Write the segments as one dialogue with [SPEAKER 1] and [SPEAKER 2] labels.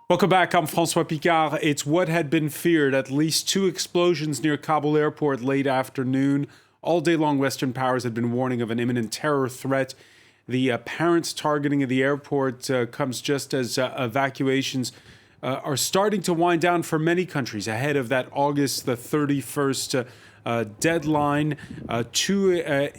[SPEAKER 1] Welcome back. I'm François Picard. It's what had been feared. At least 2 explosions near Kabul airport late afternoon. All day long, Western powers had been warning of an imminent terror threat. The apparent targeting of the airport comes just as evacuations are starting to wind down for many countries ahead of that August the 31st deadline. 2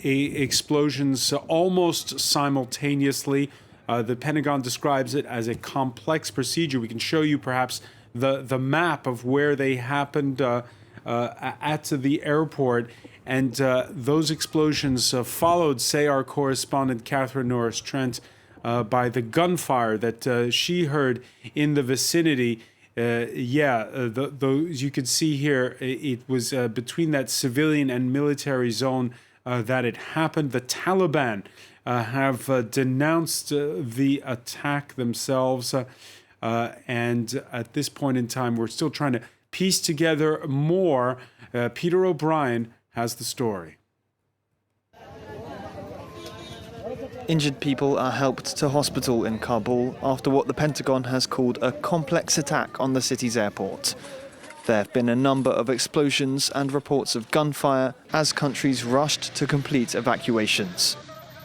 [SPEAKER 1] explosions almost simultaneously. The Pentagon describes it as a complex procedure. We can show you perhaps the map of where they happened at the airport. And those explosions followed, say our correspondent Catherine Norris-Trent, by the gunfire that she heard in the vicinity. Those you could see here, it was between that civilian and military zone that it happened. The Taliban have denounced the attack themselves. And at this point in time, we're still trying to piece together more. Peter O'Brien has the story.
[SPEAKER 2] Injured people are helped to hospital in Kabul after what the Pentagon has called a complex attack on the city's airport. There have been a number of explosions and reports of gunfire as countries rushed to complete evacuations.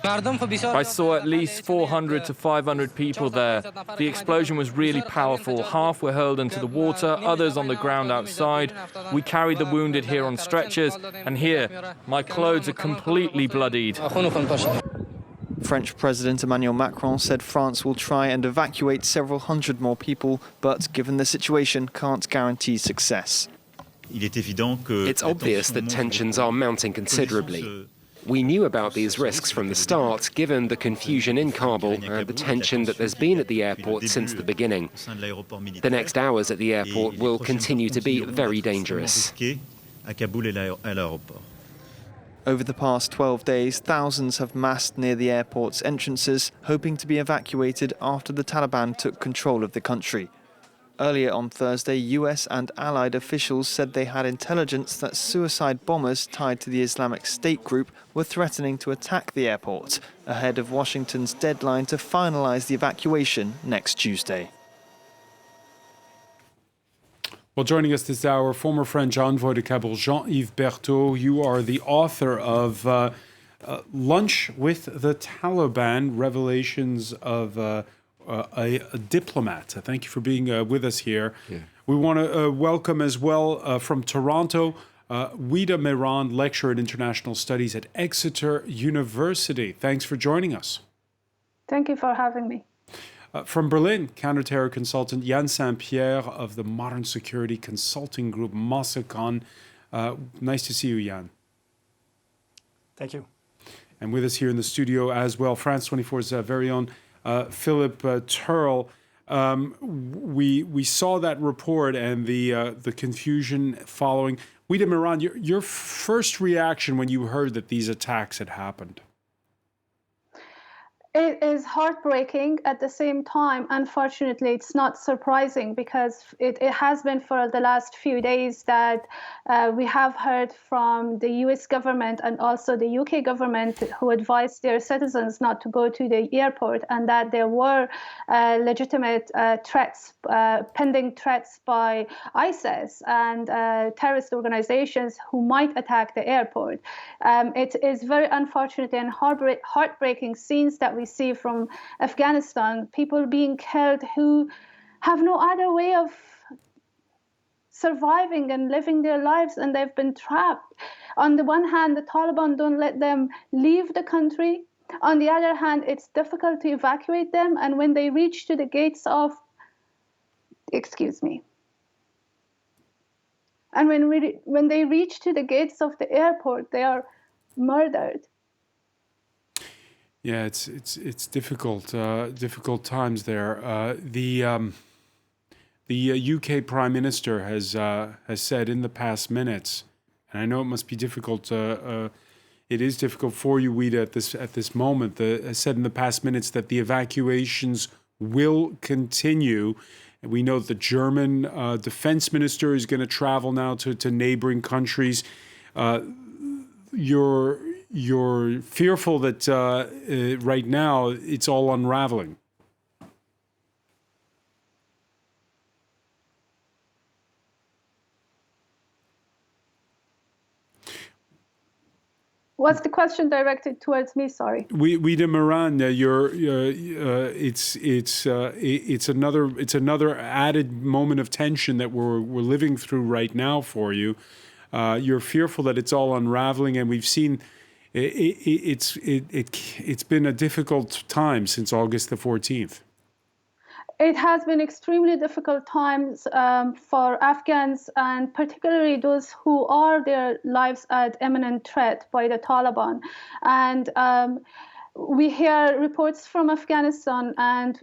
[SPEAKER 3] I saw at least 400 to 500 people there. The explosion was really powerful. Half were hurled into the water, others on the ground outside. We carried the wounded here on stretchers, and here, my clothes are completely bloodied.
[SPEAKER 2] French President Emmanuel Macron said France will try and evacuate several hundred more people, but given the situation, can't guarantee success.
[SPEAKER 4] It's obvious that tensions are mounting considerably. We knew about these risks from the start, given the confusion in Kabul and the tension that there's been at the airport since the beginning. The next hours at the airport will continue to be very dangerous.
[SPEAKER 2] Over the past 12 days, thousands have massed near the airport's entrances, hoping to be evacuated after the Taliban took control of the country. Earlier on Thursday, US and allied officials said they had intelligence that suicide bombers tied to the Islamic State group were threatening to attack the airport, ahead of Washington's deadline to finalize the evacuation next Tuesday.
[SPEAKER 1] Well, joining us this hour, former French envoy to Kabul, Jean-Yves Berthaud. You are the author of Lunch with the Taliban, Revelations of a Diplomat. Thank you for being with us here. Yeah. We want to welcome as well from Toronto, Ouida Mehran, lecturer in international studies at Exeter University. Thanks for joining us.
[SPEAKER 5] Thank you for having me.
[SPEAKER 1] From Berlin, counterterror consultant Yann Saint-Pierre of the modern security consulting group Mossicon. Nice to see you, Yann.
[SPEAKER 6] Thank you.
[SPEAKER 1] And with us here in the studio as well, France 24's very own Philip Turl. We saw that report and the confusion following. Ouida Mehran, your first reaction when you heard that these attacks had happened?
[SPEAKER 5] It is heartbreaking. At the same time, unfortunately, it's not surprising because it has been for the last few days that we have heard from the US government and also the UK government who advised their citizens not to go to the airport, and that there were legitimate threats, pending threats by ISIS and terrorist organizations who might attack the airport. It is very unfortunate and heartbreaking scenes that we see from Afghanistan, people being killed who have no other way of surviving and living their lives, and they've been trapped. On the one hand, the Taliban don't let them leave the country. On the other hand, it's difficult to evacuate them, and when they reach to the gates of, and when they reach to the gates of the airport, they are murdered.
[SPEAKER 1] Yeah, it's difficult times there. The UK Prime Minister has said in the past minutes, and I know it must be difficult. It is difficult for you, Ouida, at this moment. Has said in the past minutes that the evacuations will continue. And we know that the German defense minister is going to travel now to neighboring countries. You're fearful that right now it's all unraveling.
[SPEAKER 5] Was the question directed towards me? Sorry.
[SPEAKER 1] Ouida Moran, it's another added moment of tension that we're living through right now for you. You're fearful that it's all unraveling, and we've seen it's been a difficult time since August the 14th.
[SPEAKER 5] It has been extremely difficult times for Afghans, and particularly those who are their lives at imminent threat by the Taliban. And we hear reports from Afghanistan and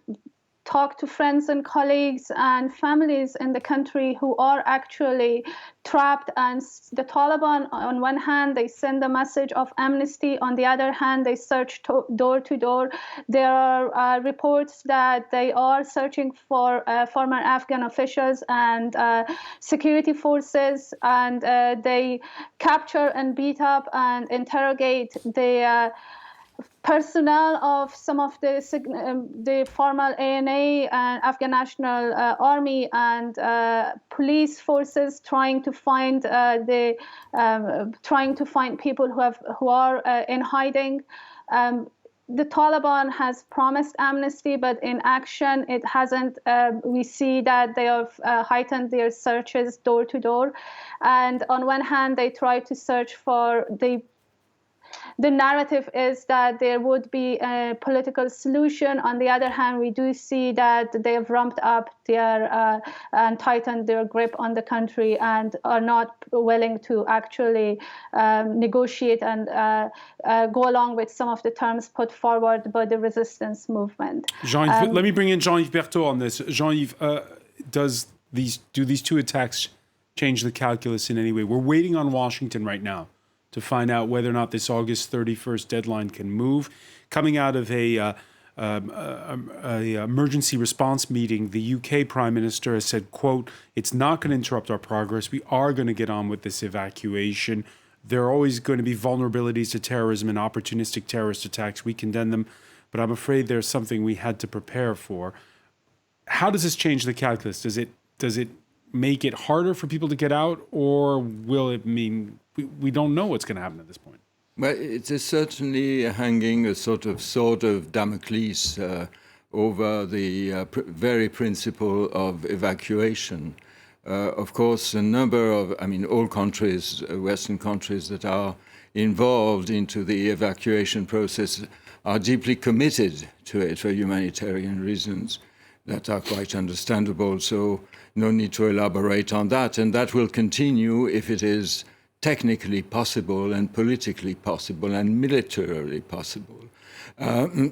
[SPEAKER 5] talk to friends and colleagues and families in the country who are actually trapped. And the Taliban, on one hand, they send a message of amnesty. On the other hand, they search door to door. There are reports that they are searching for former Afghan officials and security forces, and they capture and beat up and interrogate the personnel of some of the former ANA and Afghan National Army and police forces, trying to find people who are in hiding. The Taliban has promised amnesty, but in action, it hasn't. We see that they have heightened their searches door to door, and on one hand, they try to search for the narrative is that there would be a political solution. On the other hand, we do see that they have ramped up and tightened their grip on the country and are not willing to actually negotiate and go along with some of the terms put forward by the resistance movement.
[SPEAKER 1] Jean-Yves, let me bring in Jean-Yves Berthaud on this. Jean-Yves, do these two attacks change the calculus in any way? We're waiting on Washington right now to find out whether or not this August 31st deadline can move. Coming out of a emergency response meeting, the UK Prime Minister has said, quote, "It's not going to interrupt our progress. We are going to get on with this evacuation. There are always going to be vulnerabilities to terrorism and opportunistic terrorist attacks. We condemn them, but I'm afraid there's something we had to prepare for." How does this change the calculus? Does it make it harder for people to get out, or will it mean we don't know what's going to happen at this point?
[SPEAKER 7] Well, it is certainly hanging a sort of sword of Damocles over the very principle of evacuation. Of course, a number of, all countries, Western countries that are involved into the evacuation process are deeply committed to it for humanitarian reasons that are quite understandable. So no need to elaborate on that. And that will continue if it is technically possible and politically possible and militarily possible.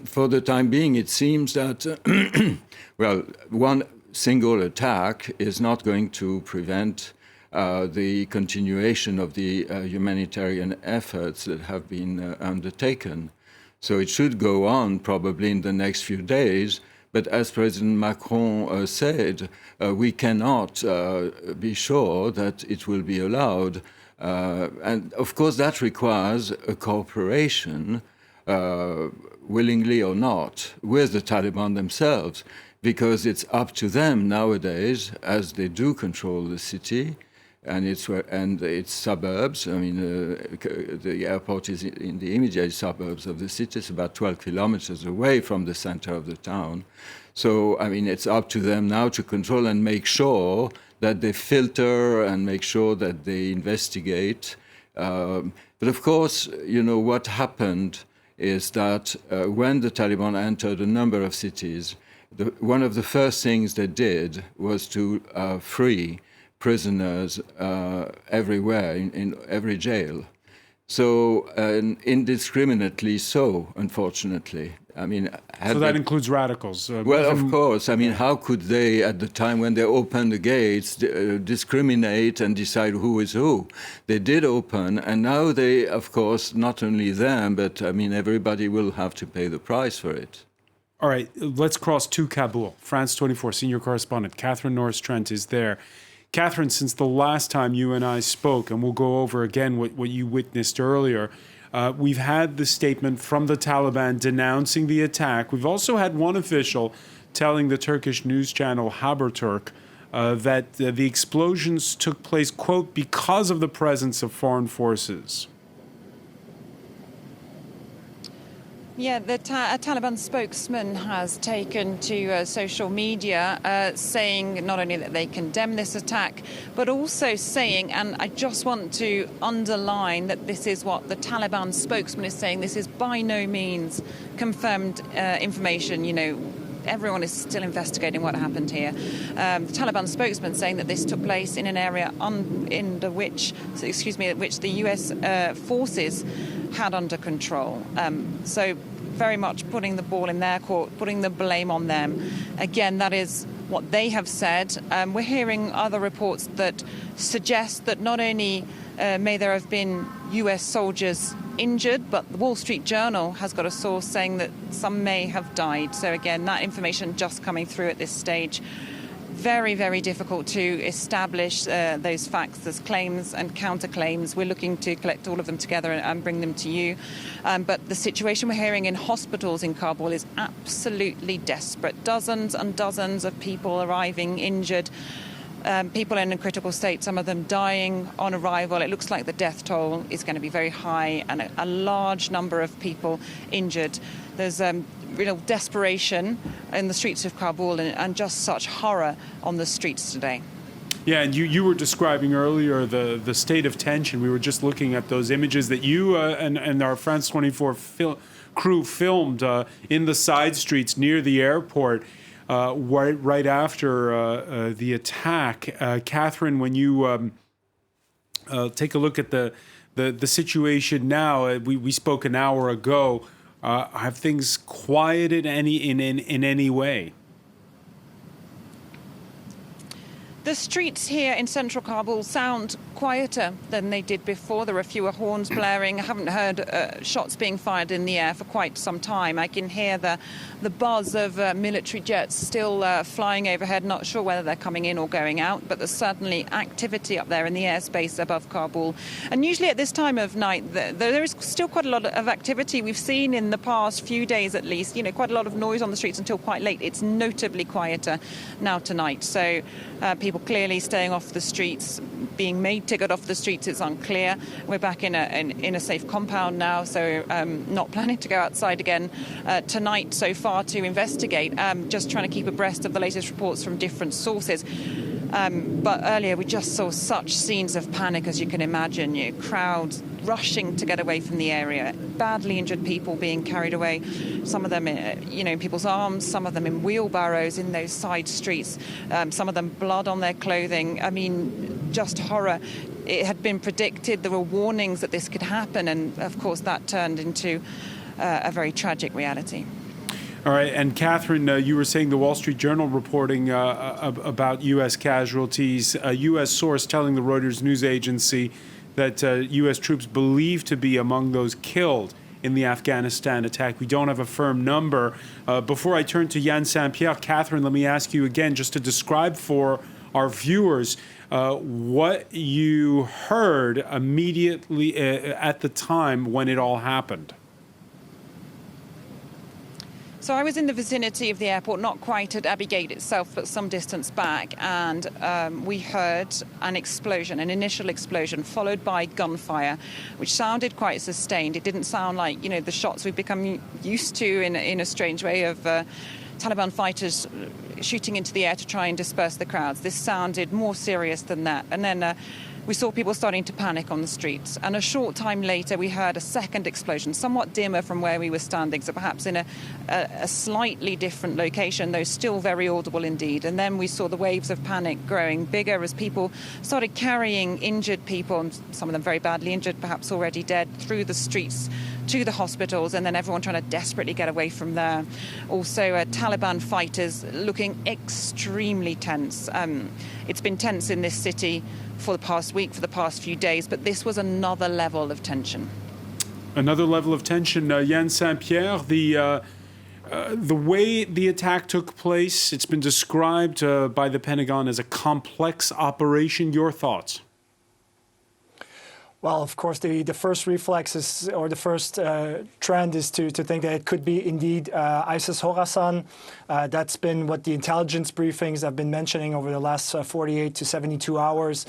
[SPEAKER 7] For the time being, it seems that, one single attack is not going to prevent the continuation of the humanitarian efforts that have been undertaken. So it should go on probably in the next few days. But as President Macron said, we cannot be sure that it will be allowed. And of course, that requires a cooperation, willingly or not, with the Taliban themselves, because it's up to them nowadays, as they do control the city and its suburbs. The airport is in the immediate suburbs of the city. It's about 12 kilometers away from the center of the town. So, it's up to them now to control and make sure that they filter and make sure that they investigate. But of course, what happened is that when the Taliban entered a number of cities, one of the first things they did was to free prisoners everywhere, in every jail. So, indiscriminately so, unfortunately.
[SPEAKER 1] So that includes radicals.
[SPEAKER 7] Well, of course. How could they, at the time when they opened the gates, discriminate and decide who is who? They did open, and now they, of course, not only them, but everybody will have to pay the price for it.
[SPEAKER 1] All right, let's cross to Kabul. France 24 senior correspondent Catherine Norris-Trent is there. Catherine, since the last time you and I spoke, and we'll go over again what you witnessed earlier, we've had the statement from the Taliban denouncing the attack. We've also had one official telling the Turkish news channel Haberturk that the explosions took place, quote, because of the presence of foreign forces.
[SPEAKER 8] Yeah, the Taliban spokesman has taken to social media saying not only that they condemn this attack, but also saying, and I just want to underline that this is what the Taliban spokesman is saying, this is by no means confirmed information, you know. Everyone is still investigating what happened here. The Taliban spokesman saying that this took place in an area which the U.S. forces had under control. So very much putting the ball in their court, putting the blame on them. Again, that is what they have said. We're hearing other reports that suggest that not only may there have been U.S. soldiers injured, but the Wall Street Journal has got a source saying that some may have died. So again, that information just coming through at this stage. Very, very difficult to establish those facts. There's claims and counterclaims. We're looking to collect all of them together and bring them to you. But the situation we're hearing in hospitals in Kabul is absolutely desperate. Dozens and dozens of people arriving injured. People in a critical state, some of them dying on arrival. It looks like the death toll is going to be very high and a large number of people injured. There's real desperation in the streets of Kabul and just such horror on the streets today.
[SPEAKER 1] Yeah, and you were describing earlier the state of tension. We were just looking at those images that you and our France 24 crew filmed in the side streets near the airport. Right after the attack. Catherine, when you take a look at the situation now, we spoke an hour ago. Have things quieted in any way?
[SPEAKER 8] The streets here in central Kabul sound quieter than they did before. There are fewer horns blaring. I haven't heard shots being fired in the air for quite some time. I can hear the buzz of military jets still flying overhead. Not sure whether they're coming in or going out, but there's certainly activity up there in the airspace above Kabul. And usually at this time of night, there is still quite a lot of activity. We've seen in the past few days at least, you know, quite a lot of noise on the streets until quite late. It's notably quieter now tonight. So people clearly staying off the streets, being made to get off the streets, it's unclear. We're back in a safe compound now, so not planning to go outside again tonight so far to investigate, just trying to keep abreast of the latest reports from different sources. But earlier we just saw such scenes of panic, as you can imagine, you know, crowds rushing to get away from the area, badly injured people being carried away, some of them in people's arms, some of them in wheelbarrows in those side streets, some of them blood on their clothing. I mean, just horror. It had been predicted, there were warnings that this could happen, and of course that turned into a very tragic reality.
[SPEAKER 1] All right, and Catherine, you were saying the Wall Street Journal reporting about U.S. casualties, a U.S. source telling the Reuters news agency that U.S. troops believed to be among those killed in the Afghanistan attack. We don't have a firm number. Before I turn to Yann Saint-Pierre, Catherine, let me ask you again, just to describe for our viewers what you heard immediately at the time when it all happened.
[SPEAKER 8] So I was in the vicinity of the airport, not quite at Abbey Gate itself, but some distance back, and we heard an explosion, an initial explosion, followed by gunfire, which sounded quite sustained. It didn't sound like, you know, the shots we've become used to in a strange way of Taliban fighters shooting into the air to try and disperse the crowds. This sounded more serious than that. And then we saw people starting to panic on the streets. And a short time later, we heard a second explosion, somewhat dimmer from where we were standing, so perhaps in a slightly different location, though still very audible indeed. And then we saw the waves of panic growing bigger as people started carrying injured people, and some of them very badly injured, perhaps already dead, through the streets to the hospitals, and then everyone trying to desperately get away from there. Also, Taliban fighters looking extremely tense. It's been tense in this city for the past week, for the past few days, but this was another level of tension.
[SPEAKER 1] Another level of tension. Yann Saint-Pierre, the way the attack took place, it's been described by the Pentagon as a complex operation. Your thoughts?
[SPEAKER 6] Well, of course, the first reflex is, or the first trend is to think that it could be indeed ISIS Khorasan. That's been what the intelligence briefings have been mentioning over the last 48 to 72 hours.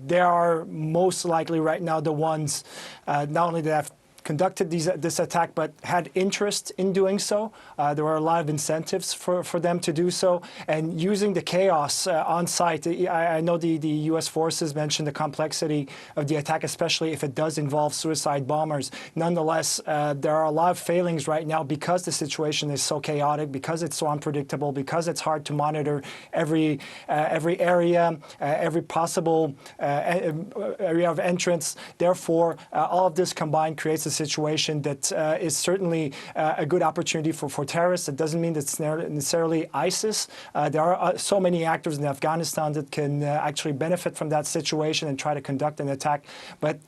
[SPEAKER 6] They are most likely right now the ones, not only that have conducted this attack but had interest in doing so. There were a lot of incentives for them to do so. And using the chaos on site, I know the U.S. forces mentioned the complexity of the attack, especially if it does involve suicide bombers. Nonetheless, there are a lot of failings right now because the situation is so chaotic, because it's so unpredictable, because it's hard to monitor every area, every possible area of entrance. Therefore, all of this combined creates a situation that is certainly a good opportunity for terrorists. It doesn't mean that it's necessarily ISIS. There are so many actors in Afghanistan that can actually benefit from that situation and try to conduct an attack. But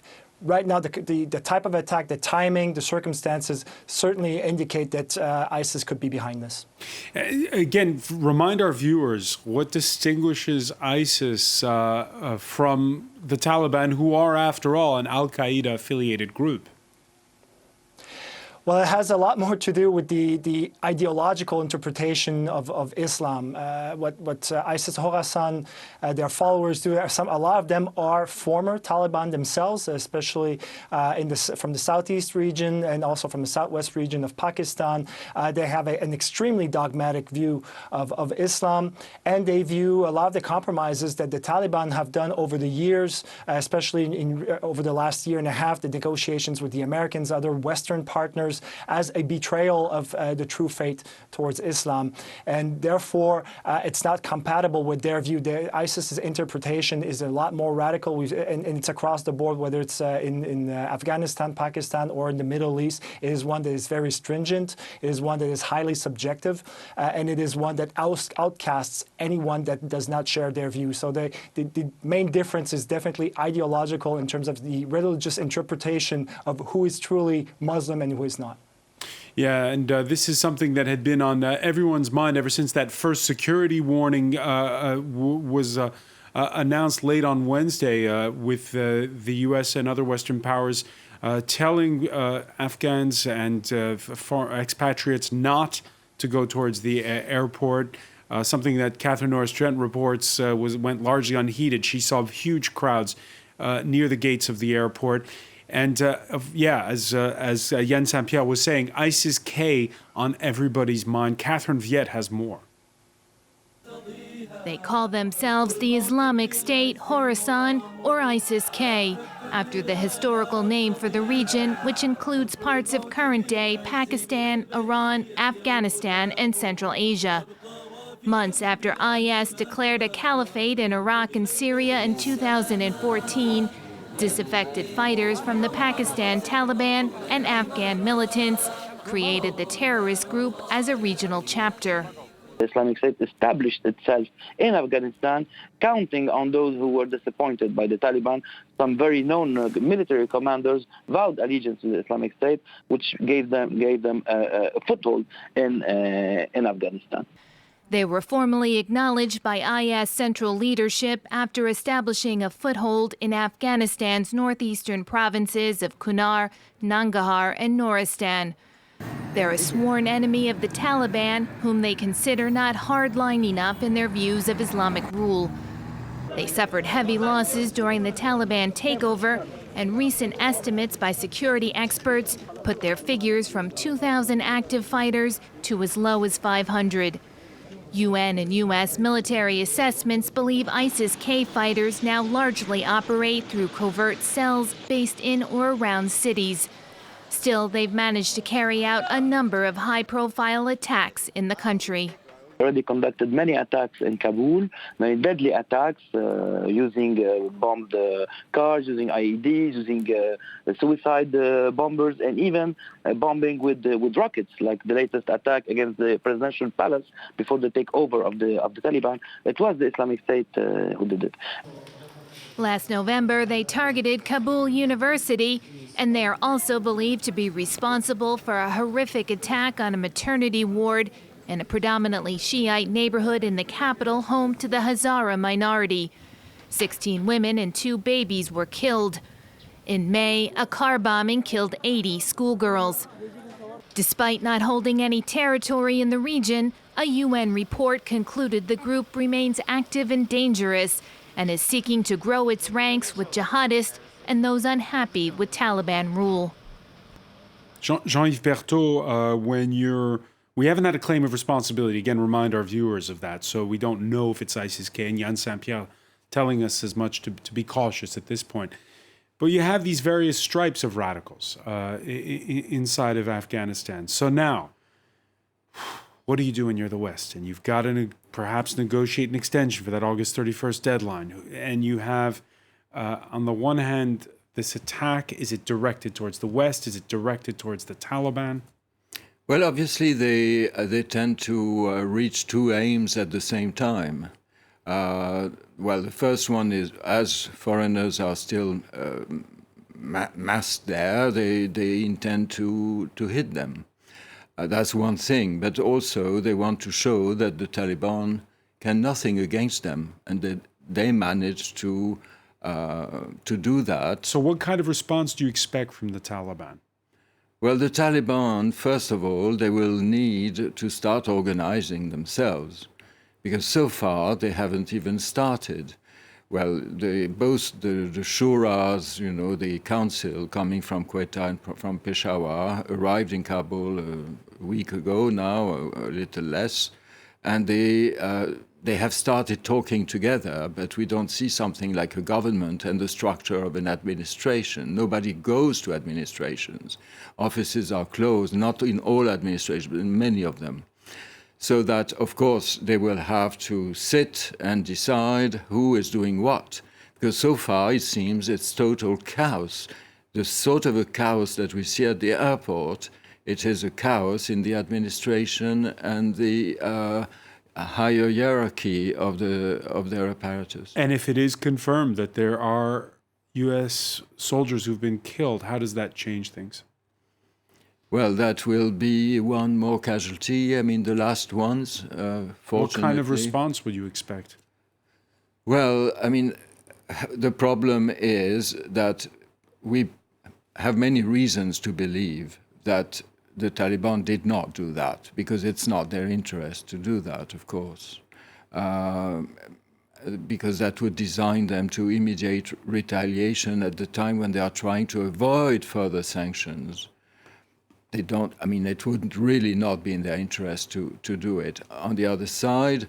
[SPEAKER 6] right now, the type of attack, the timing, the circumstances certainly indicate that ISIS could be behind this.
[SPEAKER 1] Again, remind our viewers what distinguishes ISIS from the Taliban, who are, after all, an al-Qaeda affiliated group.
[SPEAKER 6] Well, it has a lot more to do with the ideological interpretation of Islam. What ISIS Khorasan, their followers do, a lot of them are former Taliban themselves, especially from the southeast region and also from the southwest region of Pakistan. They have an extremely dogmatic view of Islam, and they view a lot of the compromises that the Taliban have done over the years, especially over the last year and a half, the negotiations with the Americans, other Western partners, as a betrayal of the true faith towards Islam. And therefore, it's not compatible with their view. ISIS's interpretation is a lot more radical, and it's across the board, whether it's in Afghanistan, Pakistan, or in the Middle East. It is one that is very stringent. It is one that is highly subjective, and it is one that outcasts anyone that does not share their view. So the main difference is definitely ideological in terms of the religious interpretation of who is truly Muslim and who is not.
[SPEAKER 1] Yeah, and this is something that had been on everyone's mind ever since that first security warning was announced late on Wednesday with the U.S. and other Western powers telling Afghans and expatriates not to go towards the airport. Something that Catherine Norris-Trent reports went largely unheeded. She saw huge crowds near the gates of the airport. And as Yann Saint-Pierre was saying, ISIS-K on everybody's mind. Catherine Viette has more.
[SPEAKER 9] They call themselves the Islamic State, Khorasan, or ISIS-K, after the historical name for the region, which includes parts of current-day Pakistan, Iran, Afghanistan, and Central Asia. Months after IS declared a caliphate in Iraq and Syria in 2014, disaffected fighters from the Pakistan Taliban and Afghan militants created the terrorist group as a regional chapter.
[SPEAKER 10] The Islamic State established itself in Afghanistan, counting on those who were disappointed by the Taliban. Some very known military commanders vowed allegiance to the Islamic State, which gave them a foothold in Afghanistan.
[SPEAKER 9] They were formally acknowledged by IS central leadership after establishing a foothold in Afghanistan's northeastern provinces of Kunar, Nangarhar, and Nuristan. They're a sworn enemy of the Taliban, whom they consider not hardline enough in their views of Islamic rule. They suffered heavy losses during the Taliban takeover, and recent estimates by security experts put their figures from 2,000 active fighters to as low as 500. UN and U.S. military assessments believe ISIS-K fighters now largely operate through covert cells based in or around cities. Still, they've managed to carry out a number of high-profile attacks in the country.
[SPEAKER 10] Already conducted many attacks in Kabul, many deadly attacks using bombed cars, using IEDs, using suicide bombers, and even bombing with rockets, like the latest attack against the presidential palace before the takeover of the Taliban. It was the Islamic State who did it.
[SPEAKER 9] Last November, they targeted Kabul University, and they are also believed to be responsible for a horrific attack on a maternity ward in a predominantly Shiite neighborhood in the capital, home to the Hazara minority. 16 women and 2 babies were killed. In May, a car bombing killed 80 schoolgirls. Despite not holding any territory in the region, a UN report concluded the group remains active and dangerous and is seeking to grow its ranks with jihadists and those unhappy with Taliban rule.
[SPEAKER 1] Jean-Yves Berthaud, we haven't had a claim of responsibility. Again, remind our viewers of that. So we don't know if it's ISIS-K, and Yann Saint-Pierre telling us as much to be cautious at this point. But you have these various stripes of radicals inside of Afghanistan. So now, what do you do when you're the West? And you've got to perhaps negotiate an extension for that August 31st deadline. And you have, on the one hand, this attack. Is it directed towards the West? Is it directed towards the Taliban?
[SPEAKER 7] Well, obviously, they tend to reach two aims at the same time. Well, the first one is, as foreigners are still massed there, they intend to hit them. That's one thing. But also, they want to show that the Taliban can nothing against them, and that they managed to do that.
[SPEAKER 1] So what kind of response do you expect from the Taliban?
[SPEAKER 7] Well, the Taliban, first of all, they will need to start organizing themselves, because so far they haven't even started. Well, both the Shuras, the council coming from Quetta and from Peshawar, arrived in Kabul a week ago now, a little less, and they have started talking together, but we don't see something like a government and the structure of an administration. Nobody goes to administrations. Offices are closed, not in all administrations, but in many of them. So that, of course, they will have to sit and decide who is doing what. Because so far, it seems it's total chaos. The sort of a chaos that we see at the airport, it is a chaos in the administration and the higher hierarchy of their apparatus.
[SPEAKER 1] And if it is confirmed that there are U.S. soldiers who've been killed, how does that change things?
[SPEAKER 7] Well, that will be one more casualty. I mean, the last ones, fortunately.
[SPEAKER 1] What kind of response would you expect?
[SPEAKER 7] Well, I mean, the problem is that we have many reasons to believe that the Taliban did not do that, because it's not their interest to do that, of course, because that would design them to immediate retaliation at the time when they are trying to avoid further sanctions. They don't, I mean, it would really not be in their interest to do it. On the other side,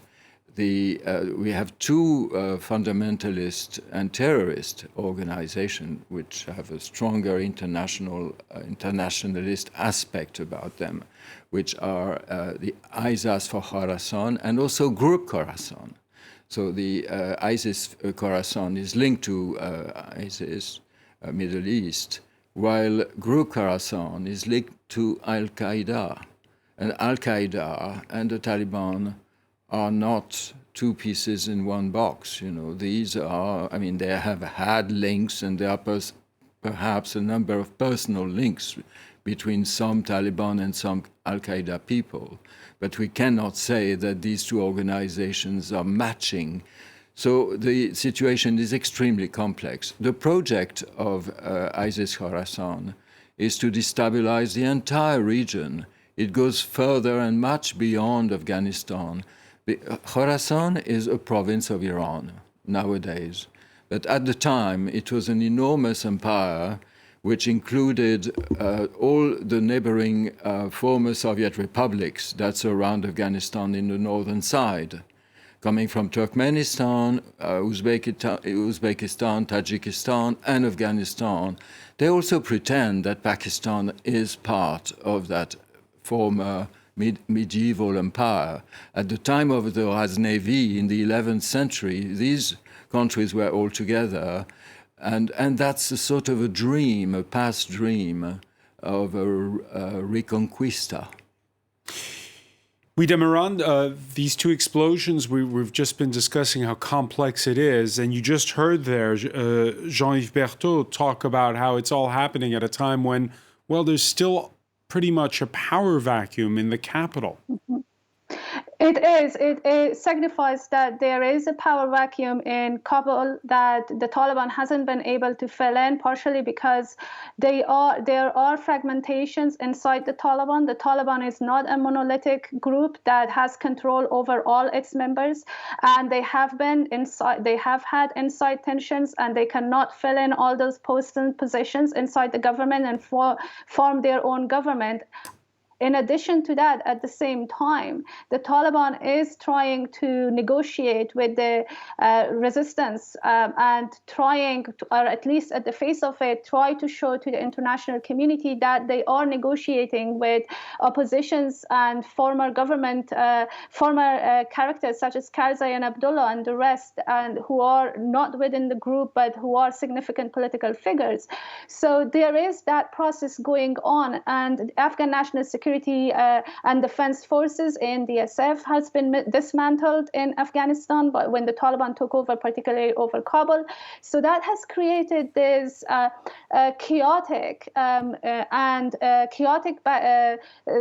[SPEAKER 7] we have two fundamentalist and terrorist organizations which have a stronger internationalist aspect about them, which are the ISAS for Khorasan and also Group Khorasan. So the ISIS Khorasan is linked to ISIS, Middle East, while Group Khorasan is linked to Al-Qaeda. And Al-Qaeda and the Taliban are not two pieces in one box. These are, I mean, they have had links, and there are perhaps a number of personal links between some Taliban and some Al-Qaeda people. But we cannot say that these two organizations are matching. So the situation is extremely complex. The project of ISIS Khorasan is to destabilize the entire region. It goes further and much beyond Afghanistan. Khorasan is a province of Iran nowadays. But at the time, it was an enormous empire which included all the neighboring former Soviet republics that surround Afghanistan in the northern side, coming from Turkmenistan, Uzbekistan, Tajikistan, and Afghanistan. They also pretend that Pakistan is part of that former medieval empire. At the time of the Ghaznavi in the 11th century, these countries were all together, and that's a sort of a dream, a past dream of a reconquista.
[SPEAKER 1] Oui, Demirand, these two explosions, we've just been discussing how complex it is, and you just heard there Jean-Yves Berthaud talk about how it's all happening at a time when, well, there's still pretty much a power vacuum in the capital.
[SPEAKER 5] It is. It signifies that there is a power vacuum in Kabul that the Taliban hasn't been able to fill in, partially because there are fragmentations inside the Taliban. The Taliban is not a monolithic group that has control over all its members, and they have had inside tensions, and they cannot fill in all those posts and positions inside the government and form their own government. In addition to that, at the same time, the Taliban is trying to negotiate with the resistance and trying, or at least at the face of it, try to show to the international community that they are negotiating with oppositions and former government, former characters such as Karzai and Abdullah and the rest, and who are not within the group but who are significant political figures. So there is that process going on, and Afghan National Security and Defense Forces in the SF has been dismantled in Afghanistan, but when the Taliban took over, particularly over Kabul. So that has created this chaotic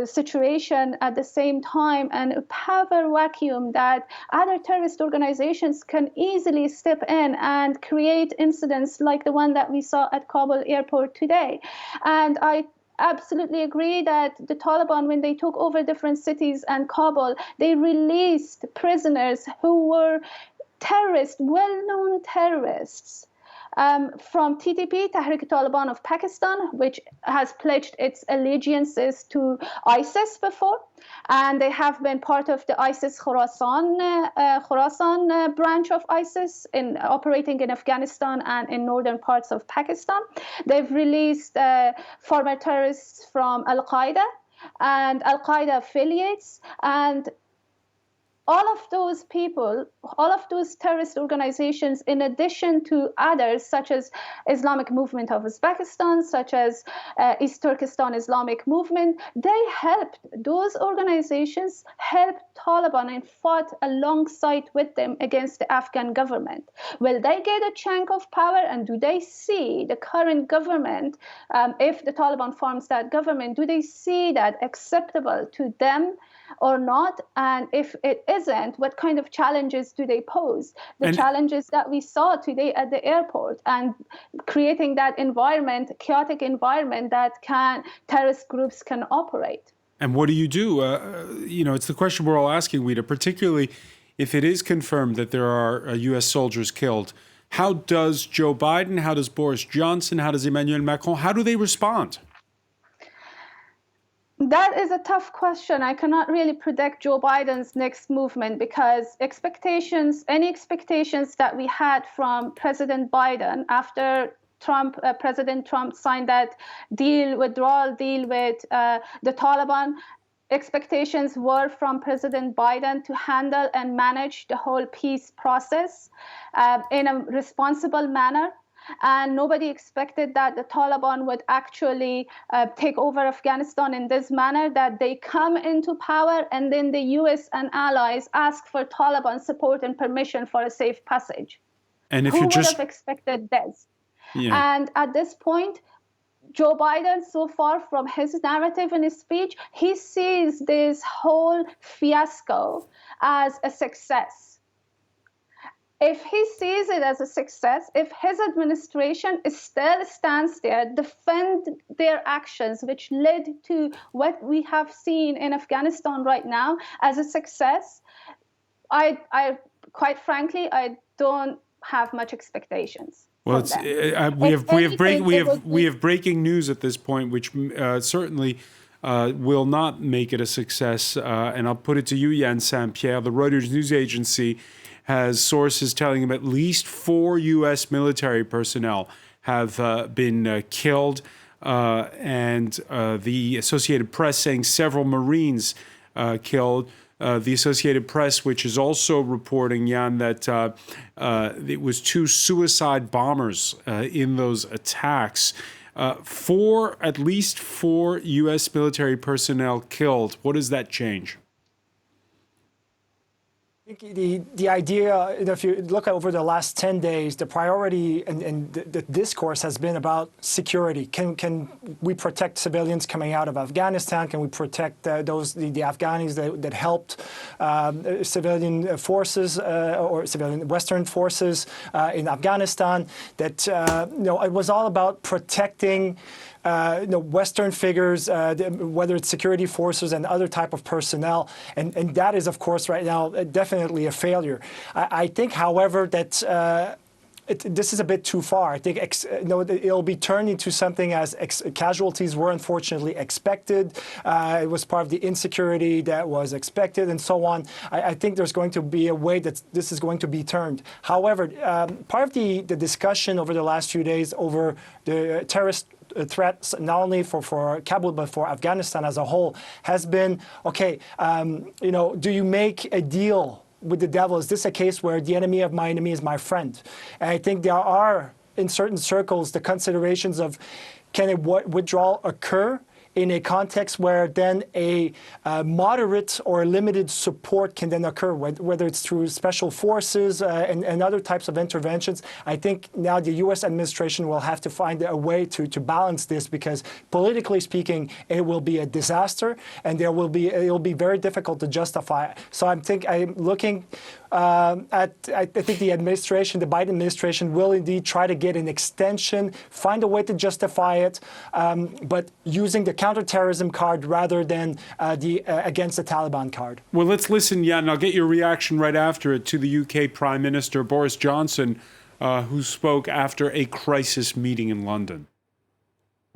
[SPEAKER 5] situation at the same time, and a power vacuum that other terrorist organizations can easily step in and create incidents like the one that we saw at Kabul airport today. And I absolutely agree that the Taliban, when they took over different cities and Kabul, they released prisoners who were terrorists, well-known terrorists, from TTP, Tehrik-e-Taliban of Pakistan, which has pledged its allegiances to ISIS before, and they have been part of the ISIS Khorasan branch of ISIS operating in Afghanistan and in northern parts of Pakistan. They've released former terrorists from Al-Qaeda and Al-Qaeda affiliates, and all of those people, all of those terrorist organizations, in addition to others such as Islamic Movement of Uzbekistan, such as East Turkestan Islamic Movement, those organizations helped Taliban and fought alongside with them against the Afghan government. Will they get a chunk of power, and do they see the current government, if the Taliban forms that government, do they see that acceptable to them or not? And if it isn't, what kind of challenges do they pose? The challenges that we saw today at the airport, and creating that environment, chaotic environment that terrorist groups can operate.
[SPEAKER 1] And what do? It's the question we're all asking, Wida, particularly if it is confirmed that there are U.S. soldiers killed. How does Joe Biden, how does Boris Johnson, how does Emmanuel Macron, how do they respond?
[SPEAKER 5] That is a tough question. I cannot really predict Joe Biden's next movement, because any expectations that we had from President Biden after President Trump signed that withdrawal deal with the Taliban, expectations were from President Biden to handle and manage the whole peace process in a responsible manner. And nobody expected that the Taliban would actually take over Afghanistan in this manner, that they come into power and then the US and allies ask for Taliban support and permission for a safe passage.
[SPEAKER 1] And if
[SPEAKER 5] Who would have expected this? Yeah. And at this point, Joe Biden, so far from his narrative and his speech, he sees this whole fiasco as a success. If he sees it as a success, if his administration still stands there, defend their actions, which led to what we have seen in Afghanistan right now as a success, I quite frankly, I don't have much expectations.
[SPEAKER 1] Well, we have breaking news at this point, which certainly will not make it a success. And I'll put it to you, Yann Saint-Pierre. The Reuters news agency has sources telling him at least 4 U.S. military personnel have been killed, and the Associated Press saying several Marines killed. The Associated Press, which is also reporting, Jan, that it was 2 suicide bombers in those attacks. At least 4 U.S. military personnel killed. What does that change?
[SPEAKER 6] The idea, if you look over the last 10 days, the priority and the discourse has been about security. Can we protect civilians coming out of Afghanistan? Can we protect the Afghanis that helped civilian forces or civilian Western forces in Afghanistan? That it was all about protecting Western figures, whether it's security forces and other type of personnel, and that is, of course, right now definitely a failure. I think, however, that this is a bit too far. I think it'll be turned into something as casualties were unfortunately expected. It was part of the insecurity that was expected, and so on. I think there's going to be a way that this is going to be turned. However, part of the discussion over the last few days over the terrorist threats, not only for Kabul but for Afghanistan as a whole, has been, okay, do you make a deal with the devil? Is this a case where the enemy of my enemy is my friend? And I think there are, in certain circles, the considerations of, can a withdrawal occur in a context where then a moderate or limited support can then occur, whether it's through special forces and other types of interventions. I think now the U.S. administration will have to find a way to balance this, because politically speaking, it will be a disaster, and it will be very difficult to justify it. So I'm looking I think the Biden administration will indeed try to get an extension, find a way to justify it, but using the counterterrorism card rather than the against the Taliban card.
[SPEAKER 1] Well, let's listen, Jan, and I'll get your reaction right after it, to the UK Prime Minister Boris Johnson, who spoke after a crisis meeting in London.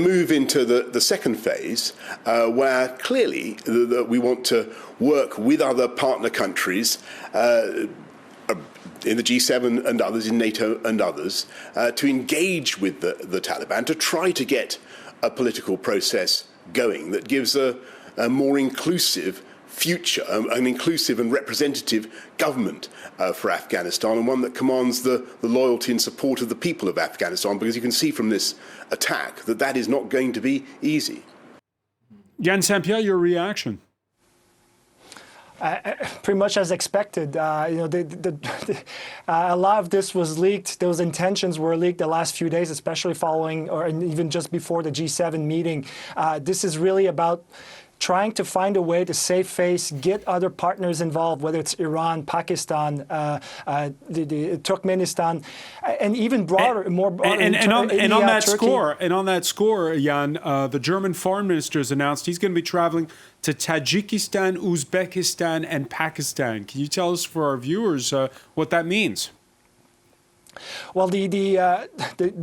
[SPEAKER 11] Move into the second phase, where clearly we want to work with other partner countries in the G7 and others, in NATO and others, to engage with the Taliban, to try to get a political process going that gives a more inclusive future, an inclusive and representative government for Afghanistan, and one that commands the loyalty and support of the people of Afghanistan, because you can see from this attack that is not going to be easy.
[SPEAKER 1] Yann Saint-Pierre, your reaction?
[SPEAKER 6] Pretty much as expected. A lot of this was leaked. Those intentions were leaked the last few days, especially following or even just before the G7 meeting. This is really about trying to find a way to save face, get other partners involved, whether it's Iran, Pakistan, the Turkmenistan, and even more broader. And on that score, Jan, the German foreign minister has announced he's going to be traveling to Tajikistan, Uzbekistan, and Pakistan. Can you tell us, for our viewers, what that means? Well, the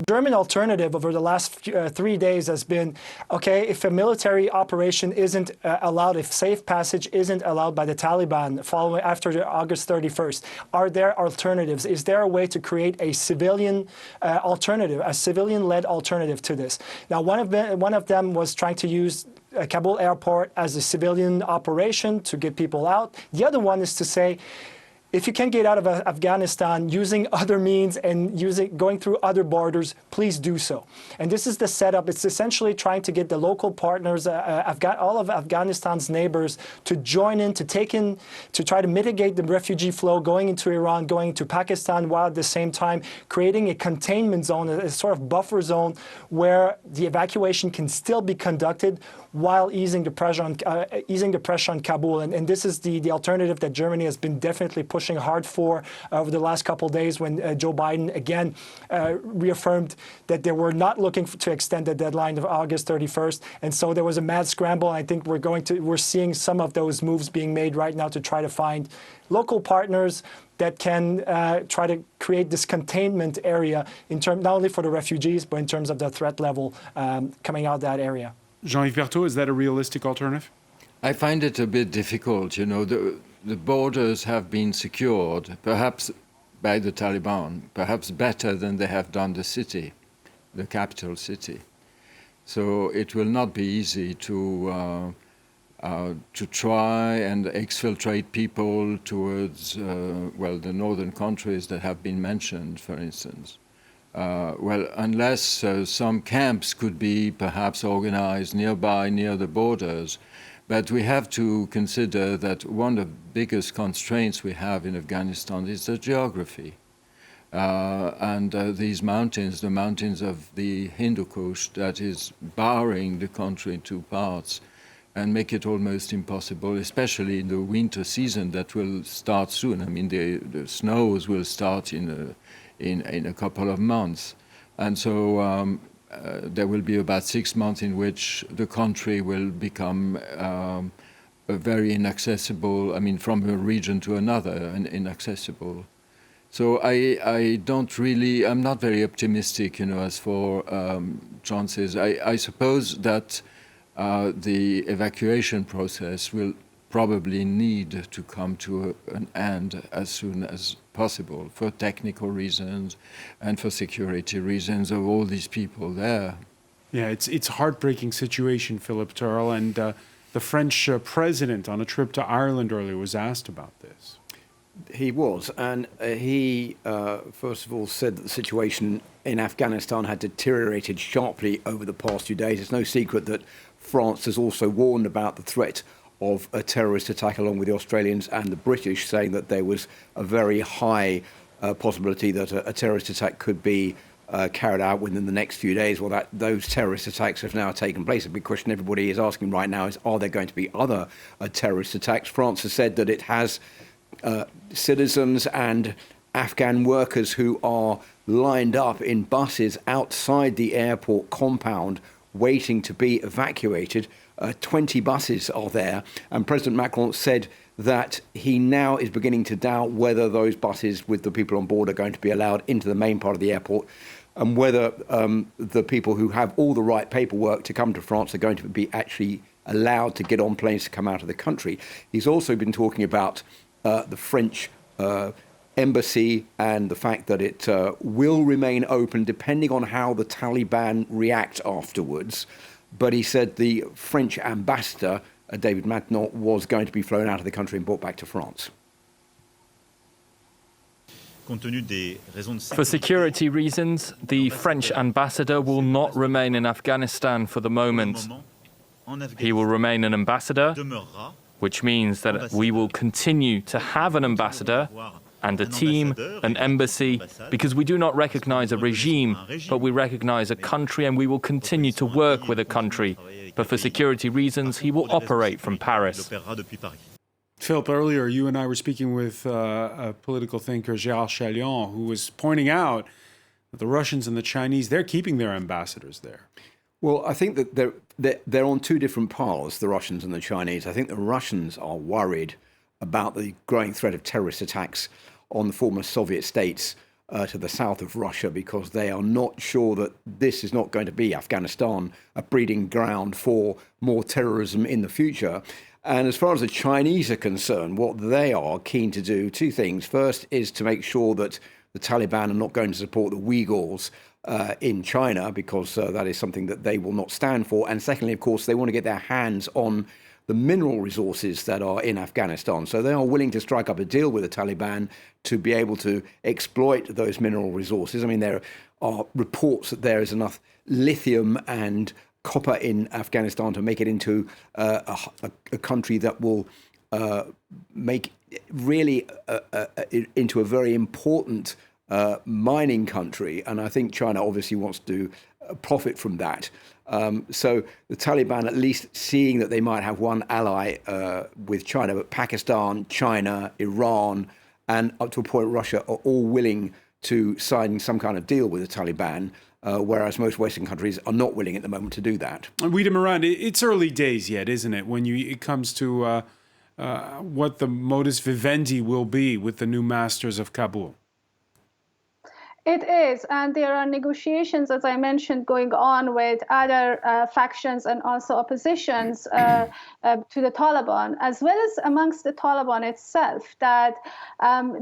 [SPEAKER 6] German alternative over the last 3 days has been, okay, if a military operation isn't allowed, if safe passage isn't allowed by the Taliban following after August 31st, are there alternatives? Is there a way to create a civilian alternative, a civilian-led alternative to this? Now, one of them was trying to use Kabul airport as a civilian operation to get people out. The other one is to say, if you can get out of Afghanistan using other means and going through other borders, please do so. And this is the setup. It's essentially trying to get the local partners, all of Afghanistan's neighbors, to join in, to try to mitigate the refugee flow going into Iran, going to Pakistan, while at the same time creating a containment zone, a sort of buffer zone where the evacuation can still be conducted while easing the pressure on Kabul. And this is the alternative that Germany has been definitely pushing hard for over the last couple of days, when Joe Biden again reaffirmed that they were not looking to extend the deadline of August 31st. And so there was a mad scramble. I think we're seeing some of those moves being made right now to try to find local partners that can try to create this containment area in terms not only for the refugees, but in terms of the threat level coming out of that area.
[SPEAKER 1] Jean-Yves Berthaud, is that a realistic alternative?
[SPEAKER 7] I find it a bit difficult. You know, the borders have been secured, perhaps by the Taliban, perhaps better than they have done the city, the capital city. So it will not be easy to try and exfiltrate people towards, the northern countries that have been mentioned, for instance. Unless some camps could be perhaps organized nearby, near the borders. But we have to consider that one of the biggest constraints we have in Afghanistan is the geography. These mountains, the mountains of the Hindu Kush, that is barring the country in two parts and make it almost impossible, especially in the winter season that will start soon. I mean, the snows will start in a couple of months. And so there will be about 6 months in which the country will become very inaccessible, I mean, from a region to another, and inaccessible. So I'm not very optimistic, as for chances. I suppose that the evacuation process will probably need to come to an end as soon as possible for technical reasons and for security reasons of all these people there.
[SPEAKER 1] Yeah, it's a heartbreaking situation, Philip Turl, and the French president on a trip to Ireland earlier was asked about this.
[SPEAKER 12] He was, and he first of all said that the situation in Afghanistan had deteriorated sharply over the past few days. It's no secret that France has also warned about the threat of a terrorist attack along with the Australians and the British, saying that there was a very high possibility that a terrorist attack could be carried out within the next few days. Well, those terrorist attacks have now taken place. A big question everybody is asking right now is, are there going to be other terrorist attacks? France has said that it has citizens and Afghan workers who are lined up in buses outside the airport compound waiting to be evacuated. 20 buses are there, and President Macron said that he now is beginning to doubt whether those buses with the people on board are going to be allowed into the main part of the airport, and whether the people who have all the right paperwork to come to France are going to be actually allowed to get on planes to come out of the country. He's also been talking about the French embassy and the fact that it will remain open depending on how the Taliban react afterwards. But he said the French ambassador, David Maintenon, was going to be flown out of the country and brought back to France.
[SPEAKER 3] For security reasons, the French ambassador will not remain in Afghanistan for the moment. He will remain an ambassador, which means that we will continue to have an ambassador and a team, an embassy, because we do not recognize a regime, but we recognize a country, and we will continue to work with a country. But for security reasons, he will operate from Paris.
[SPEAKER 1] Philip, earlier you and I were speaking with a political thinker, Gérard Chalion, who was pointing out that the Russians and the Chinese, they're keeping their ambassadors there.
[SPEAKER 12] Well, I think that they're on two different paths, the Russians and the Chinese. I think the Russians are worried about the growing threat of terrorist attacks on the former Soviet states to the south of Russia, because they are not sure that this is not going to be Afghanistan, a breeding ground for more terrorism in the future. And as far as the Chinese are concerned, what they are keen to do, two things. First is to make sure that the Taliban are not going to support the Uyghurs in China, because that is something that they will not stand for. And secondly, of course, they want to get their hands on the mineral resources that are in Afghanistan. So they are willing to strike up a deal with the Taliban to be able to exploit those mineral resources. I mean, there are reports that there is enough lithium and copper in Afghanistan to make it into a country that will make really into a very important mining country. And I think China obviously wants to profit from that. So the Taliban, at least seeing that they might have one ally with China, but Pakistan, China, Iran, and up to a point Russia are all willing to sign some kind of deal with the Taliban, whereas most Western countries are not willing at the moment to do that.
[SPEAKER 1] Rita Moran, it's early days yet, isn't it, when it comes to what the modus vivendi will be with the new masters of Kabul?
[SPEAKER 5] It is, and there are negotiations, as I mentioned, going on with other factions and also oppositions to the Taliban, as well as amongst the Taliban itself, that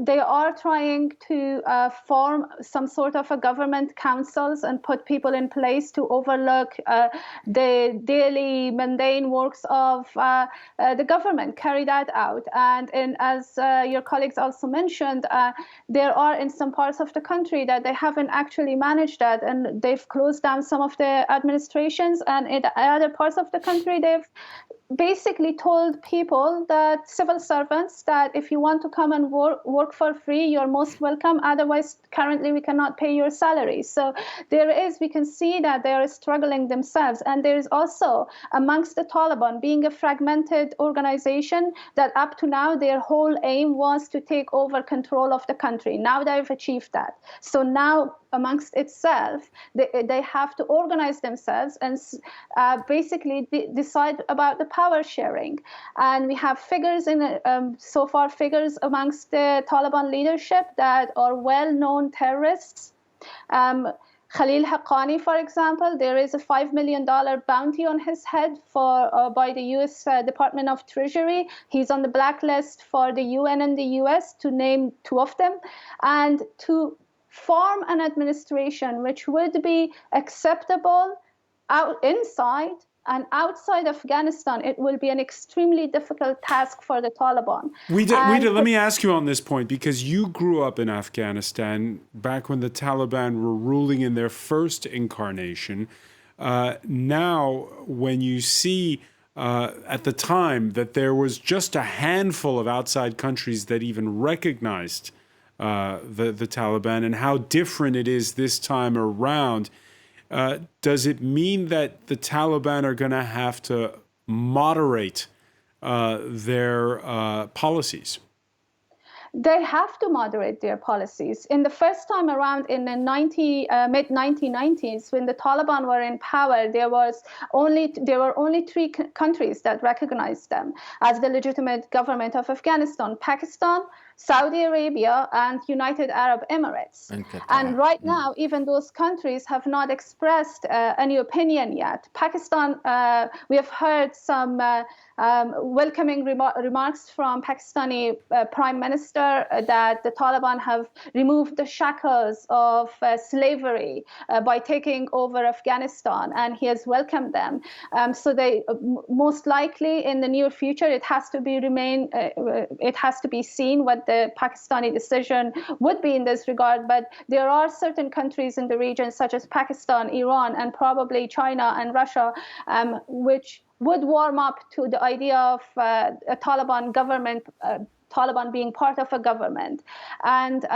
[SPEAKER 5] they are trying to form some sort of a government councils and put people in place to overlook the daily mundane works of the government, carry that out. And as your colleagues also mentioned, there are in some parts of the country that they haven't actually managed that, and they've closed down some of the administrations, and in other parts of the country they've basically told people, that civil servants, that if you want to come and work for free, you're most welcome. Otherwise, currently we cannot pay your salary. So we can see that they are struggling themselves. And there is also amongst the Taliban, being a fragmented organization, that up to now their whole aim was to take over control of the country. Now they've achieved that. So now amongst itself, they have to organize themselves and basically decide about the power sharing. And we have figures so far figures amongst the Taliban leadership that are well-known terrorists. Khalil Haqqani, for example, there is a $5 million bounty on his head by the U.S. Department of Treasury. He's on the blacklist for the UN and the U.S., to name two of them. And to form an administration which would be acceptable inside and outside Afghanistan, it will be an extremely difficult task for the Taliban.
[SPEAKER 1] Rita, let me ask you on this point, because you grew up in Afghanistan back when the Taliban were ruling in their first incarnation. Now, when you see at the time that there was just a handful of outside countries that even recognized the Taliban, and how different it is this time around, does it mean that the Taliban are going to have to moderate their policies?
[SPEAKER 5] They have to moderate their policies. In the first time around in the mid-1990s, when the Taliban were in power, there were only three countries that recognized them as the legitimate government of Afghanistan: Pakistan, Saudi Arabia, and United Arab Emirates. And right now, even those countries have not expressed any opinion yet. Pakistan, we have heard some welcoming remarks from Pakistani Prime Minister that the Taliban have removed the shackles of slavery by taking over Afghanistan, and he has welcomed them. So they most likely in the near future, it has to be seen what the Pakistani decision would be in this regard. But there are certain countries in the region, such as Pakistan, Iran, and probably China and Russia, which would warm up to the idea of a Taliban government, Taliban being part of a government. And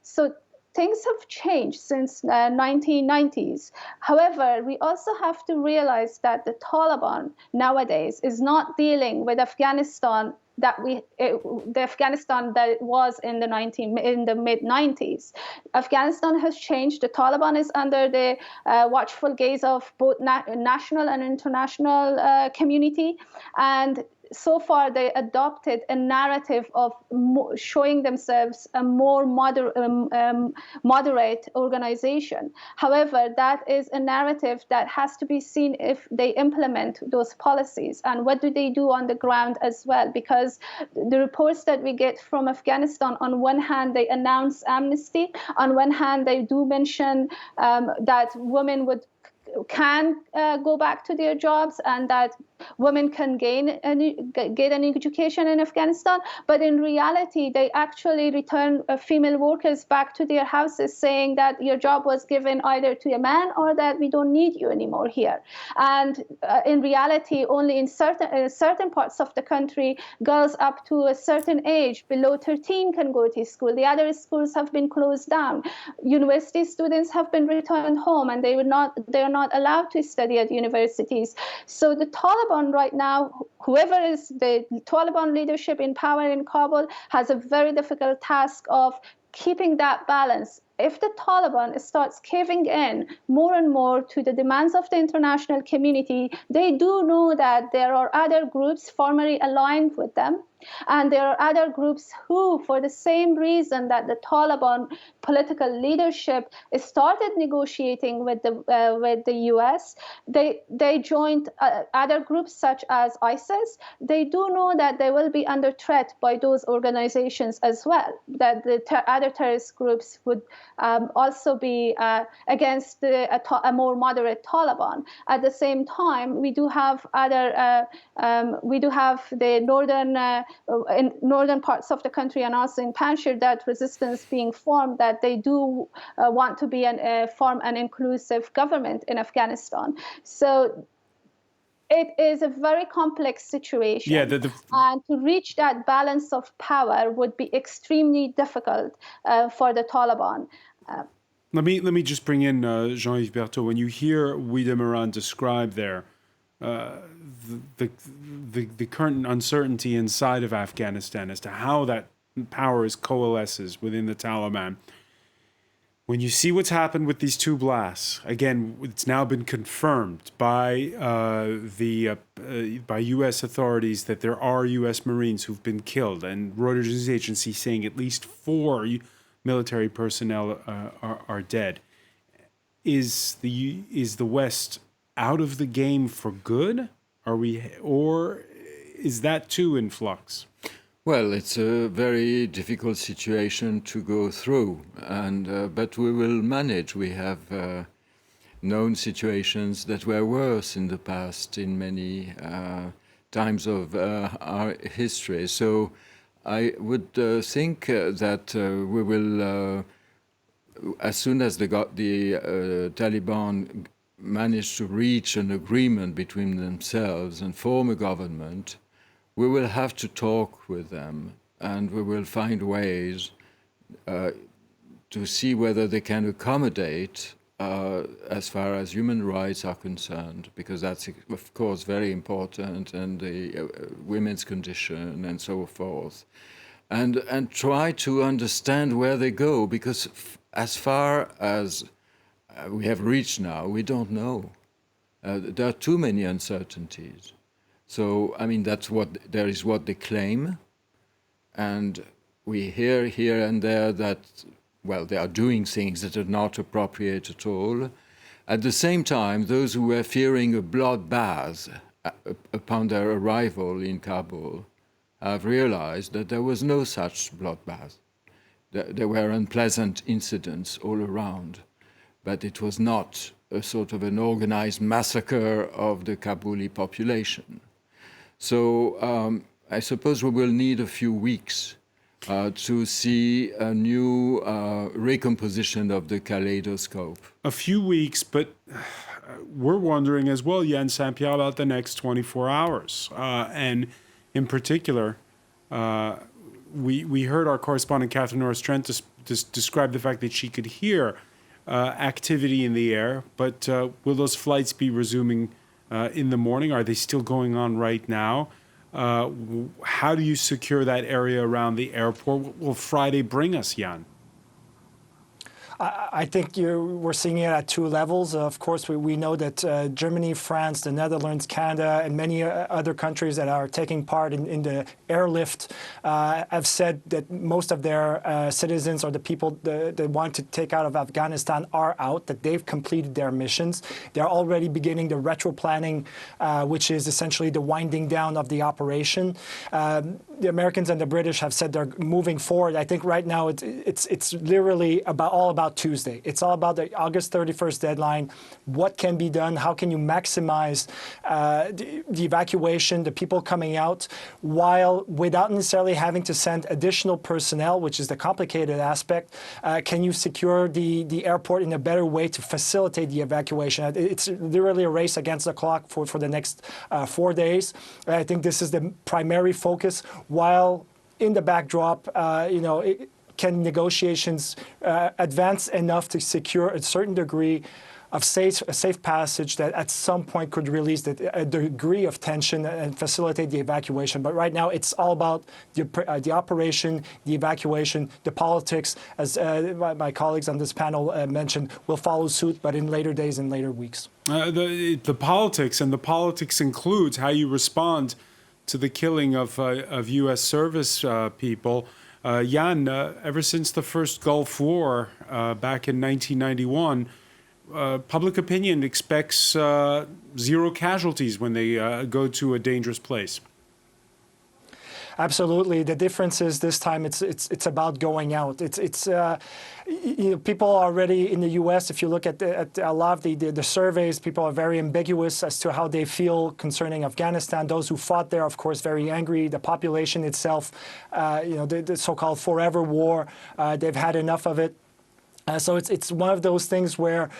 [SPEAKER 5] so things have changed since 1990s. However, we also have to realize that the Taliban nowadays is not dealing with Afghanistan the Afghanistan that it was in the mid-90s. Afghanistan has changed. The Taliban is under the watchful gaze of both national and international community, and so far they adopted a narrative of showing themselves a more moderate organization. However, that is a narrative that has to be seen if they implement those policies, and what do they do on the ground as well, because the reports that we get from Afghanistan, on one hand they announce amnesty, on one hand they do mention that women can go back to their jobs, and that women can get an education in Afghanistan. But in reality, they actually return female workers back to their houses, saying that your job was given either to a man, or that we don't need you anymore here. And in reality, only in certain parts of the country, girls up to a certain age, below 13, can go to school. The other schools have been closed down. University students have been returned home, and they are not allowed to study at universities. So the Taliban right now, whoever is the Taliban leadership in power in Kabul, has a very difficult task of keeping that balance. If the Taliban starts caving in more and more to the demands of the international community, they do know that there are other groups formerly aligned with them, and there are other groups who, for the same reason that the Taliban political leadership started negotiating with the U.S., they joined other groups such as ISIS. They do know that they will be under threat by those organizations as well, that the other terrorist groups would also be against a more moderate Taliban. At the same time, we do have the northern parts of the country, and also in Panjshir, that resistance being formed, that they do want to form an inclusive government in Afghanistan. So it is a very complex situation.
[SPEAKER 1] Yeah,
[SPEAKER 5] and to reach that balance of power would be extremely difficult for the Taliban.
[SPEAKER 1] Let me just bring in Jean-Yves Berthaud. When you hear Ouidah describe there the current uncertainty inside of Afghanistan as to how that power coalesces within the Taliban, when you see what's happened with these two blasts, again, it's now been confirmed by by U.S. authorities that there are U.S. Marines who've been killed, and Reuters news agency saying at least 4 military personnel are dead. Is the West out of the game for good? Or is that too in flux?
[SPEAKER 7] Well, it's a very difficult situation to go through, and but we will manage. We have known situations that were worse in the past in many times of our history. So I would think that we will, as soon as the Taliban manage to reach an agreement between themselves and form a government, we will have to talk with them, and we will find ways to see whether they can accommodate as far as human rights are concerned, because that's, of course, very important, and the women's condition and so forth. And try to understand where they go, because as far as we have reached now, we don't know. There are too many uncertainties. So, I mean, there is what they claim, and we hear here and there that, well, they are doing things that are not appropriate at all. At the same time, those who were fearing a bloodbath upon their arrival in Kabul have realized that there was no such bloodbath. There were unpleasant incidents all around, but it was not a sort of an organized massacre of the Kabuli population. So I suppose we will need a few weeks to see a new recomposition of the kaleidoscope.
[SPEAKER 1] A few weeks, but we're wondering as well, Yann Saint-Pierre, about the next 24 hours. And in particular, we heard our correspondent Catherine Norris-Trent describe the fact that she could hear activity in the air, but will those flights be resuming in the morning? Are they still going on right now? How do you secure that area around the airport? What will Friday bring us, Yann?
[SPEAKER 6] I think we're seeing it at two levels. Of course, we know that Germany, France, the Netherlands, Canada, and many other countries that are taking part in the airlift have said that most of their citizens or the people that want to take out of Afghanistan are out, that they've completed their missions. They're already beginning the retro planning, which is essentially the winding down of the operation. The Americans and the British have said they're moving forward. I think right now it's literally all about Tuesday. It's all about the August 31st deadline. What can be done? How can you maximize the evacuation, the people coming out, while without necessarily having to send additional personnel, which is the complicated aspect? Can you secure the airport in a better way to facilitate the evacuation? It's literally a race against the clock for the next 4 days. I think this is the primary focus, while in the backdrop, can negotiations advance enough to secure a certain degree of safe passage that at some point could release a degree of tension and facilitate the evacuation. But right now, it's all about the operation, the evacuation, the politics, as my colleagues on this panel mentioned, will follow suit, but in later days and later weeks.
[SPEAKER 1] The politics, and the politics includes how you respond to the killing of U.S. service people. Yann, ever since the first Gulf War back in 1991, public opinion expects 0 casualties when they go to a dangerous place.
[SPEAKER 6] Absolutely. The difference is this time it's about going out. People already in the U.S., if you look at a lot of the surveys, people are very ambiguous as to how they feel concerning Afghanistan. Those who fought there, of course, very angry. The population itself, the so-called forever war, they've had enough of it. So it's one of those things where,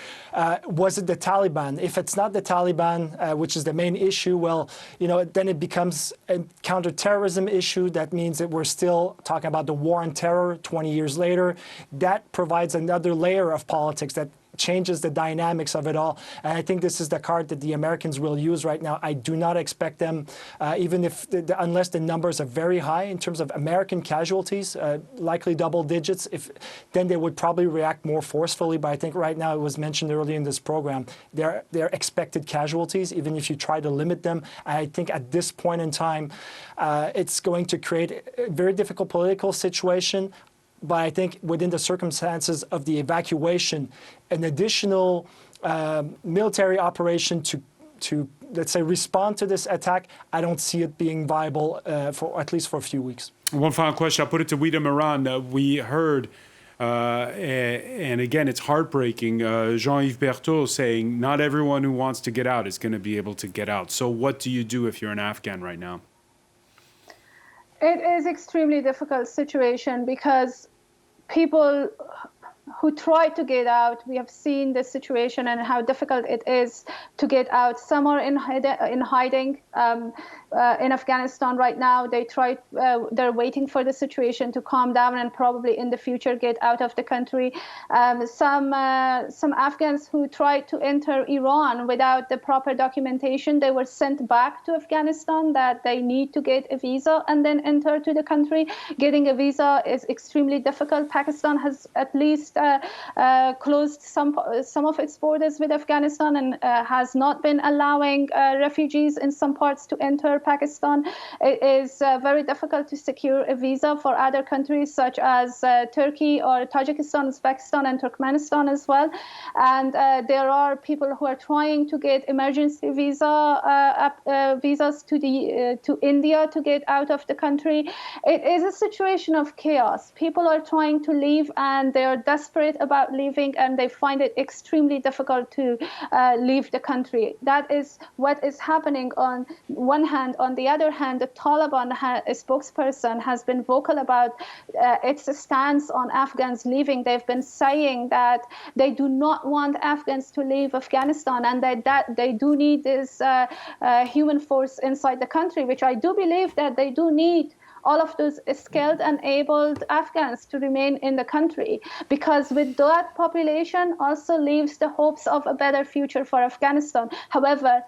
[SPEAKER 6] was it the Taliban? If it's not the Taliban, which is the main issue, well, then it becomes a counterterrorism issue. That means that we're still talking about the war on terror 20 years later. That provides another layer of politics that changes the dynamics of it all. And I think this is the card that the Americans will use right now. I do not expect them, even if unless the numbers are very high in terms of American casualties, likely double digits, then they would probably react more forcefully. But I think right now, it was mentioned earlier in this program, they're expected casualties, even if you try to limit them. And I think at this point in time, it's going to create a very difficult political situation. But I think within the circumstances of the evacuation, an additional military operation to, let's say, respond to this attack, I don't see it being viable for at least for a few weeks.
[SPEAKER 1] One final question. I'll put it to Ouida Moran. We heard, and again, it's heartbreaking, Jean-Yves Berthaud saying not everyone who wants to get out is going to be able to get out. So what do you do if you're an Afghan right now?
[SPEAKER 5] It is extremely difficult situation because people who try to get out, we have seen the situation and how difficult it is to get out. Some are in hiding in Afghanistan right now. They're waiting for the situation to calm down and probably in the future get out of the country. Some Afghans who tried to enter Iran without the proper documentation, they were sent back to Afghanistan that they need to get a visa and then enter to the country. Getting a visa is extremely difficult. Pakistan has at least closed some of its borders with Afghanistan and has not been allowing refugees in some parts to enter Pakistan. It is very difficult to secure a visa for other countries such as Turkey or Tajikistan, Uzbekistan, and Turkmenistan as well. And there are people who are trying to get emergency visas to India to get out of the country. It is a situation of chaos. People are trying to leave and they are desperate about leaving and they find it extremely difficult to leave the country. That is what is happening on one hand. On the other hand, the Taliban spokesperson has been vocal about its stance on Afghans leaving. They've been saying that they do not want Afghans to leave Afghanistan and that they do need this human force inside the country, which I do believe that they do need all of those skilled and abled Afghans to remain in the country, because with that population also leaves the hopes of a better future for Afghanistan. However,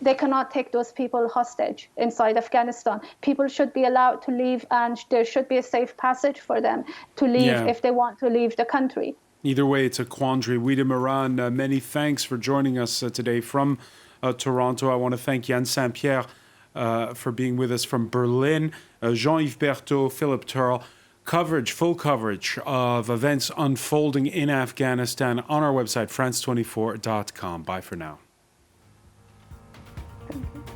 [SPEAKER 5] they cannot take those people hostage inside Afghanistan. People should be allowed to leave and there should be a safe passage for them to leave if they want to leave the country.
[SPEAKER 1] Either way, it's a quandary. Ouida Moran, many thanks for joining us today from Toronto. I want to thank Yann Saint-Pierre for being with us from Berlin. Jean-Yves Berthaud, Philip Turl. Full coverage of events unfolding in Afghanistan on our website, france24.com. Bye for now.
[SPEAKER 5] Thank you.